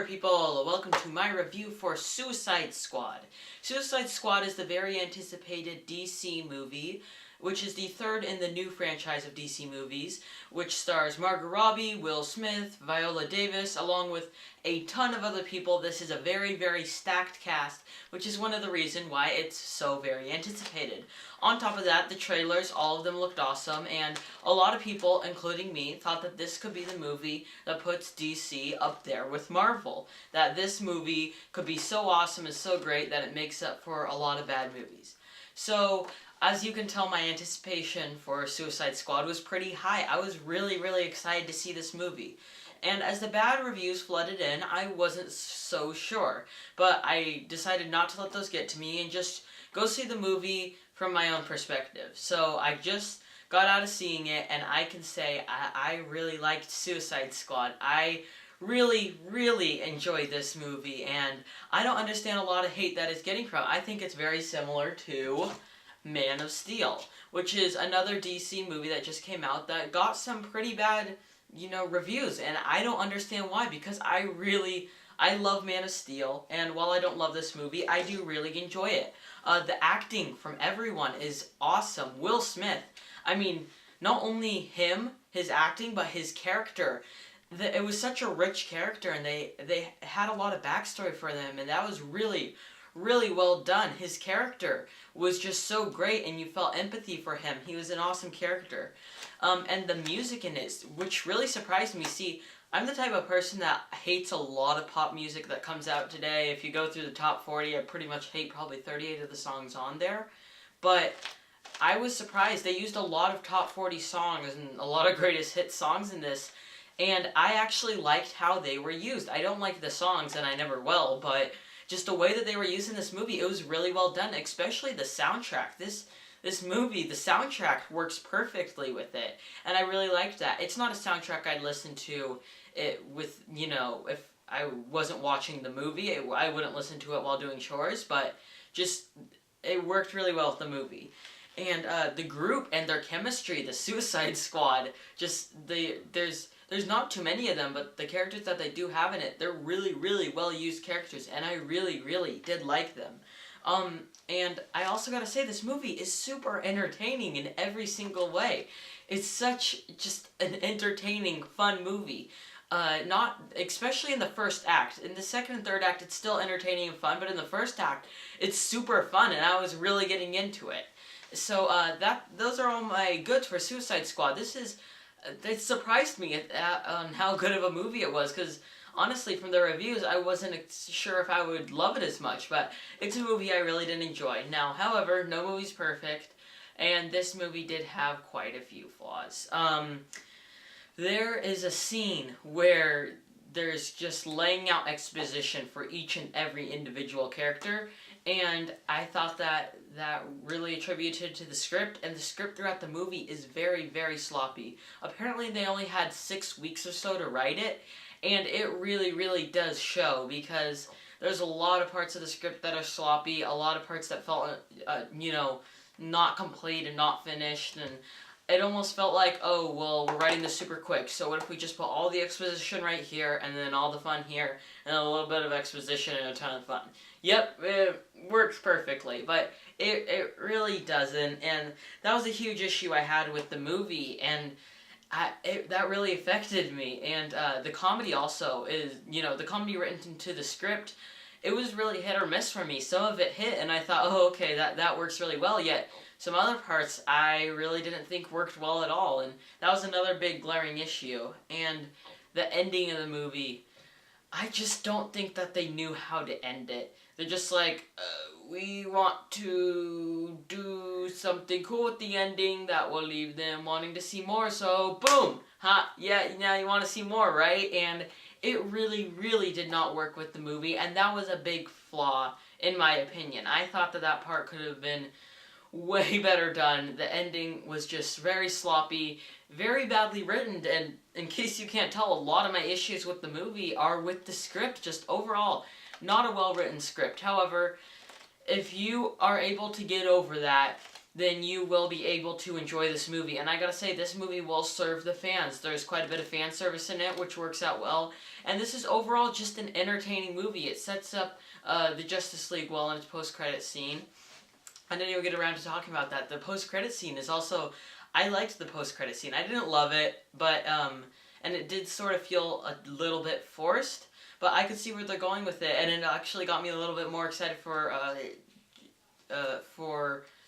there, people! Welcome to my review for Suicide Squad. Suicide Squad is the very anticipated DC movie, which is the third in the new franchise of DC movies, which stars Margot Robbie, Will Smith, Viola Davis, along with a ton of other people. This is a very, very stacked cast, which is one of the reasons why it's so very anticipated. On top of that, the trailers, all of them looked awesome, and a lot of people, including me, thought that this could be the movie that puts DC up there with Marvel. That this movie could be so awesome and so great that it makes up for a lot of bad movies. So, as you can tell, my anticipation for Suicide Squad was pretty high. I was really, really excited to see this movie. And as the bad reviews flooded in, I wasn't so sure. But I decided not to let those get to me and just go see the movie from my own perspective. So I just got out of seeing it, and I can say I really liked Suicide Squad. I really, really enjoyed this movie, and I don't understand a lot of hate that it's getting from it. I think it's very similar to Man of Steel, which is another DC movie that just came out that got some pretty bad, reviews, and I don't understand why, because I love Man of Steel, and while I don't love this movie, I do really enjoy it. The acting from everyone is awesome. Will Smith, I mean, not only him, his acting, but his character. It was such a rich character, and they had a lot of backstory for them, and that was really, really well done. His character was just so great, and you felt empathy for him. He was an awesome character. And the music in it, which really surprised me. See, I'm the type of person that hates a lot of pop music that comes out today. If you go through the top 40, I pretty much hate probably 38 of the songs on there. But I was surprised. They used a lot of top 40 songs and a lot of greatest hit songs in this. And I actually liked how they were used. I don't like the songs, and I never will, but just the way that they were used in this movie, it was really well done, especially the soundtrack. This movie, the soundtrack works perfectly with it, and I really liked that. It's not a soundtrack I'd listen to it with, if I wasn't watching the movie. I wouldn't listen to it while doing chores, but just, it worked really well with the movie. And the group and their chemistry, the Suicide Squad, there's not too many of them, but the characters that they do have in it, they're really, really well-used characters, and I really, really did like them. And I also gotta say, this movie is super entertaining in every single way. It's such just an entertaining, fun movie. Especially in the first act. In the second and third act, it's still entertaining and fun, but in the first act, it's super fun, and I was really getting into it. So, those are all my goods for Suicide Squad. It surprised me on how good of a movie it was, because honestly, from the reviews, I wasn't sure if I would love it as much, but it's a movie I really did enjoy. Now, however, no movie's perfect, and this movie did have quite a few flaws. There is a scene where there's just laying out exposition for each and every individual character, and I thought that really attributed to the script, and the script throughout the movie is very, very sloppy. Apparently they only had 6 weeks or so to write it, and it really, really does show, because there's a lot of parts of the script that are sloppy, a lot of parts that felt, not complete and not finished, and it almost felt like, oh, well, we're writing this super quick, so what if we just put all the exposition right here, and then all the fun here, and a little bit of exposition and a ton of fun. Yep, it works perfectly, but it really doesn't, and that was a huge issue I had with the movie, and that really affected me. And the comedy also is, the comedy written into the script, it was really hit or miss for me. Some of it hit, and I thought, oh, okay, that works really well, yet some other parts I really didn't think worked well at all, and that was another big glaring issue. And the ending of the movie, I just don't think that they knew how to end it. They're just like, we want to do something cool with the ending that will leave them wanting to see more, so boom! Yeah, now you want to see more, right? And it really, really did not work with the movie, and that was a big flaw, in my opinion. I thought that part could have been way better done. The ending was just very sloppy, very badly written, and in case you can't tell, a lot of my issues with the movie are with the script, just overall. Not a well-written script. However, if you are able to get over that, then you will be able to enjoy this movie. And I gotta say, this movie will serve the fans. There's quite a bit of fan service in it, which works out well. And this is overall just an entertaining movie. It sets up the Justice League well in its post-credit scene. I didn't even get around to talking about that. The post-credit scene is also... I liked the post-credit scene. I didn't love it, but... and it did sort of feel a little bit forced, but I could see where they're going with it, and it actually got me a little bit more excited for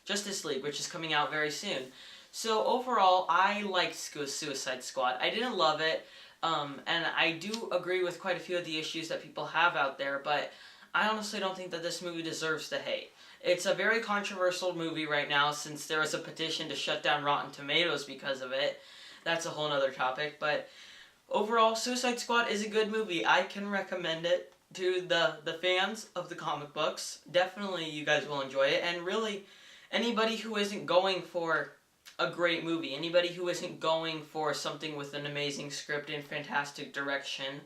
Justice League, which is coming out very soon. So overall, I liked Suicide Squad. I didn't love it, and I do agree with quite a few of the issues that people have out there, but I honestly don't think that this movie deserves the hate. It's a very controversial movie right now, since there was a petition to shut down Rotten Tomatoes because of it. That's a whole nother topic, but overall, Suicide Squad is a good movie. I can recommend it to the fans of the comic books. Definitely you guys will enjoy it, and really, anybody who isn't going for a great movie, anybody who isn't going for something with an amazing script and fantastic direction,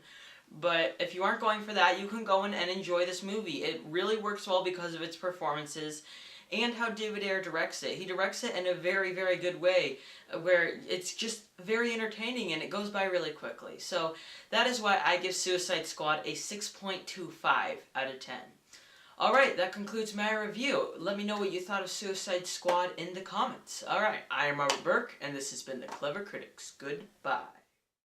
but if you aren't going for that, you can go in and enjoy this movie. It really works well because of its performances and how David Ayer directs it. He directs it in a very, very good way, where it's just very entertaining and it goes by really quickly. So that is why I give Suicide Squad a 6.25 out of 10. Alright, that concludes my review. Let me know what you thought of Suicide Squad in the comments. Alright, I am Robert Burke, and this has been The Clever Critics. Goodbye.